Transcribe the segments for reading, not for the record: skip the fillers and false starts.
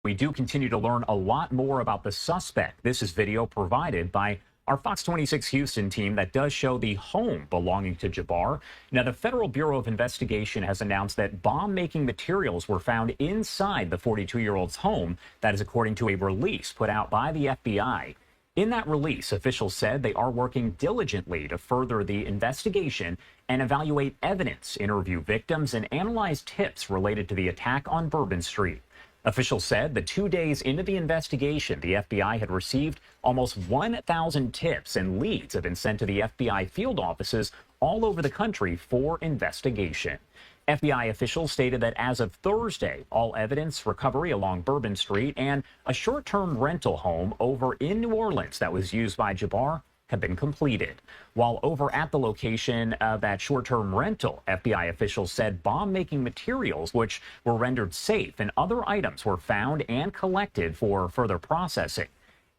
We do continue to learn a lot more about the suspect. This is video provided by our Fox 26 Houston team that does show the home belonging to Jabbar. Now, the Federal Bureau of Investigation has announced that bomb-making materials were found inside the 42-year-old's home. That is according to a release put out by the FBI. In that release, officials said they are working diligently to further the investigation and evaluate evidence, interview victims, and analyze tips related to the attack on Bourbon Street. Officials said that 2 days into the investigation, the FBI had received almost 1,000 tips, and leads have been sent to the FBI field offices all over the country for investigation. FBI officials stated that as of Thursday, all evidence recovery along Bourbon Street and a short-term rental home over in New Orleans that was used by Jabbar have been completed. While over at the location of that short-term rental, FBI officials said bomb-making materials, which were rendered safe, and other items were found and collected for further processing.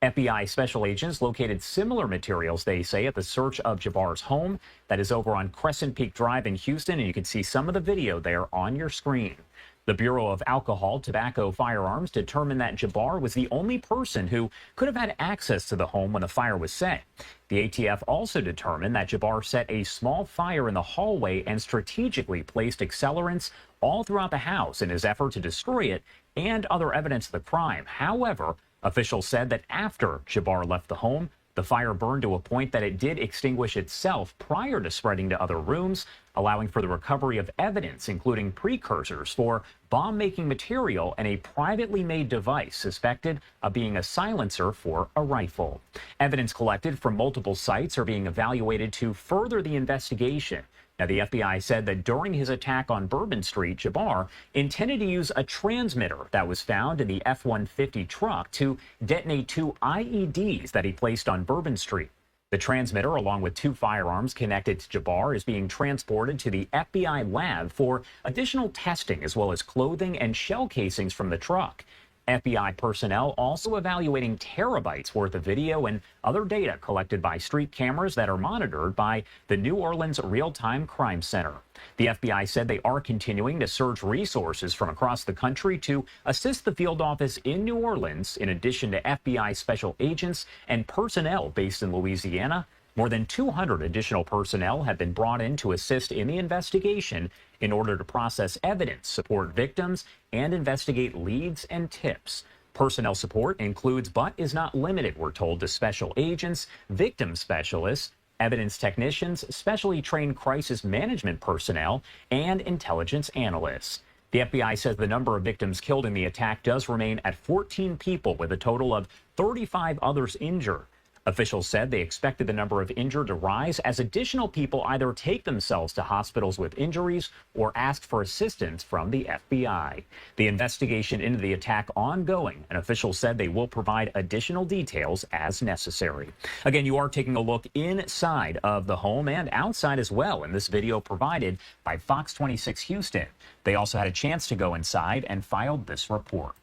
FBI special agents located similar materials, they say, at the search of Jabbar's home. That is over on Crescent Peak Drive in Houston, and you can see some of the video there on your screen. The Bureau of Alcohol, Tobacco, Firearms determined that Jabbar was the only person who could have had access to the home when the fire was set. The ATF also determined that Jabbar set a small fire in the hallway and strategically placed accelerants all throughout the house in his effort to destroy it and other evidence of the crime. However, officials said that after Jabbar left the home, the fire burned to a point that it did extinguish itself prior to spreading to other rooms, allowing for the recovery of evidence, including precursors for bomb-making material and a privately made device suspected of being a silencer for a rifle. Evidence collected from multiple sites are being evaluated to further the investigation. Now, the FBI said that during his attack on Bourbon Street, Jabbar intended to use a transmitter that was found in the F-150 truck to detonate 2 IEDs that he placed on Bourbon Street. The transmitter, along with 2 firearms connected to Jabbar, is being transported to the FBI lab for additional testing, as well as clothing and shell casings from the truck. FBI personnel also evaluating terabytes worth of video and other data collected by street cameras that are monitored by the New Orleans Real-Time Crime Center. The FBI said they are continuing to surge resources from across the country to assist the field office in New Orleans, in addition to FBI special agents and personnel based in Louisiana. More than 200 additional personnel have been brought in to assist in the investigation in order to process evidence, support victims, and investigate leads and tips. Personnel support includes, but is not limited, we're told, to special agents, victim specialists, evidence technicians, specially trained crisis management personnel, and intelligence analysts. The FBI says the number of victims killed in the attack does remain at 14 people, with a total of 35 others injured. Officials said they expected the number of injured to rise as additional people either take themselves to hospitals with injuries or ask for assistance from the FBI. The investigation into the attack ongoing, and officials said they will provide additional details as necessary. Again, you are taking a look inside of the home and outside as well in this video provided by Fox 26 Houston. They also had a chance to go inside and filed this report.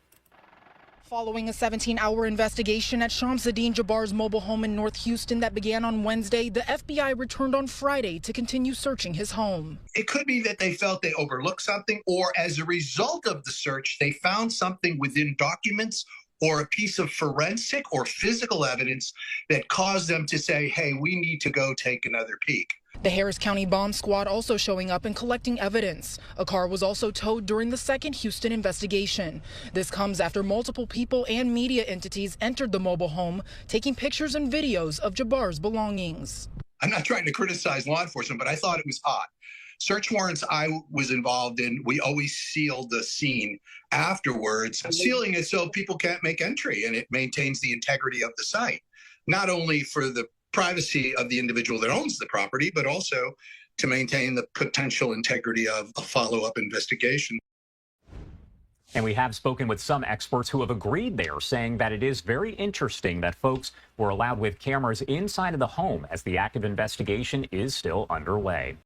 Following a 17-hour investigation at Shamsuddin Jabbar's mobile home in North Houston that began on Wednesday, the FBI returned on Friday to continue searching his home. It could be that they felt they overlooked something, or as a result of the search, they found something within documents or a piece of forensic or physical evidence that caused them to say, hey, we need to go take another peek. The Harris County Bomb Squad also showing up and collecting evidence. A car was also towed during the second Houston investigation. This comes after multiple people and media entities entered the mobile home, taking pictures and videos of Jabbar's belongings. I'm not trying to criticize law enforcement, but I thought it was odd. Search warrants I was involved in, we always sealed the scene afterwards, sealing it so people can't make entry, and it maintains the integrity of the site, not only for the privacy of the individual that owns the property, but also to maintain the potential integrity of a follow-up investigation. And we have spoken with some experts who have agreed there, saying that it is very interesting that folks were allowed with cameras inside of the home as the active investigation is still underway.